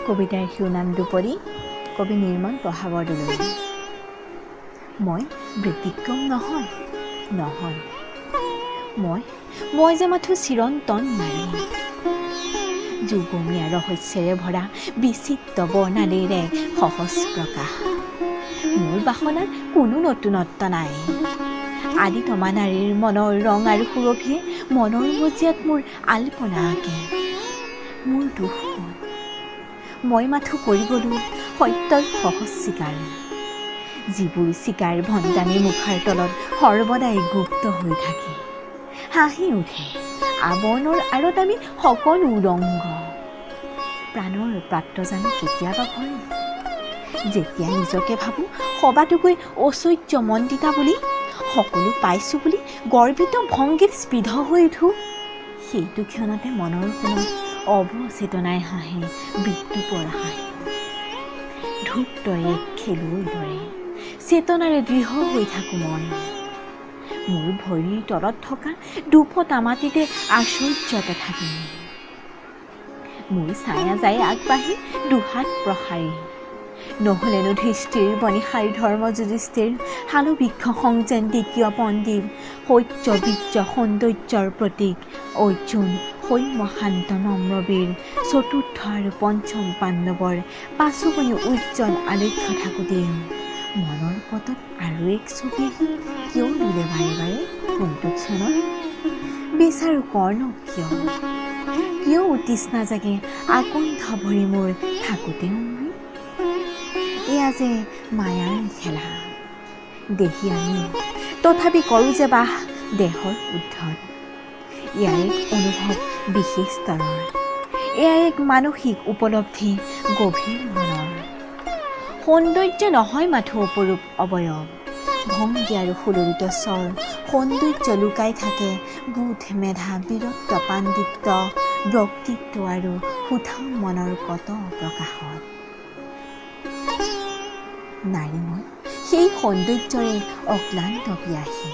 কবিতাৰ শিৰোনাম দুপৰী কবি নিৰ্মল প্ৰভাৱৰ দলৈ। মই ব্যতিক্ৰম নহয় মই যে মাথো চিৰন্তন নাৰী, যুগমীয়া ৰহস্যেৰে ভৰা বিচিত্ৰ বৰ্ণালীৰে সহজ প্ৰকাশ। মোৰ বাসনাত কোনো নতুনত্ব নাই। আদি তমা নাৰীৰ মনৰ ৰং আৰু সুৰভিয়ে মনৰ মজিয়াত মোৰ আলপনা আঁকে। মোৰ দুখ মই মাথো কৰি গলো সত্যৰ সহজ চিকাৰ, যিবোৰ চিকাৰ ভণ্ডামী মুখাৰ তলত সৰ্বদাই গুপ্ত হৈ থাকে। হাঁহি উঠে আৱৰণৰ আঁৰত আমি সকলো উলংগ। প্ৰাণৰ পাত্ৰ জানো কেতিয়াবা ভৰে, যেতিয়া নিজকে ভাবোঁ সবাতোকৈ ঐশ্বৰ্যমণ্ডিতা বুলি, সকলো পাইছোঁ বুলি গৰ্বিত ভংগীত স্পৃধ হৈ উঠোঁ। সেইটো ক্ষণতে মনৰ কোণত অৱচেতনাই হাঁহে বিদ্যুপৰ হাঁহি। ধূৰ্ত এক খেলুৱৈৰ দৰে চেতনাৰে দৃঢ় হৈ থাকোঁ মই। মোৰ ভৰিৰ তলত থকা দুফটা মাটিতে আশ্চৰ্য তথাপি। মোৰ ছায়া যায় আগবাঢ়ি দুহাত প্ৰসাৰী, নহ'লেনো ধৃষ্টিৰ বনিশাৰী ধৰ্ম যুধিষ্ঠিৰ, হালবৃক্ষ সংযেন দ্বিতীয় পণ্ডিত, সৌৰ্য বীৰ্য সৌন্দৰ্যৰ প্ৰতীক অৰ্জুন, সৌম্য শান্ত নম্ৰবীৰ, চতুৰ্থ আৰু পঞ্চম পাণ্ডৱৰ পাচুপনি উজ্জ্বল আলেখ্য থাকোঁতেও মনৰ পটত আৰু এক ছবি কিয় দিলে বাৰে বাৰে কোনটো ক্ষণত? বিচাৰোঁ কৰ্ণ কিয় উতৃষ্ণা জাগে আকণ্ঠ ভৰি মোৰ থাকোঁতেও মই? এয়া যে মায়াৰ খেলা, দেহি আমি তথাপি কৰোঁ যে বাস দেহৰ ঊৰ্ধত। এয়া এক অনুভৱ বিশেষ স্তৰৰ, এয়া এক মানসিক উপলব্ধি গভীৰ মনৰ। সৌন্দৰ্য নহয় মাথো অপৰূপ অৱয়ব, ভংগী আৰু সুললিত স্বৰ। সৌন্দৰ্য লুকাই থাকে বোধ মেধা বীৰত্ব পাণ্ডিত্য ব্যক্তিত্ব আৰু সুঠাম মনৰ কত প্ৰকাশত। নাৰী মই সেই সৌন্দৰ্যৰে অক্লান্ত পিয়াসী।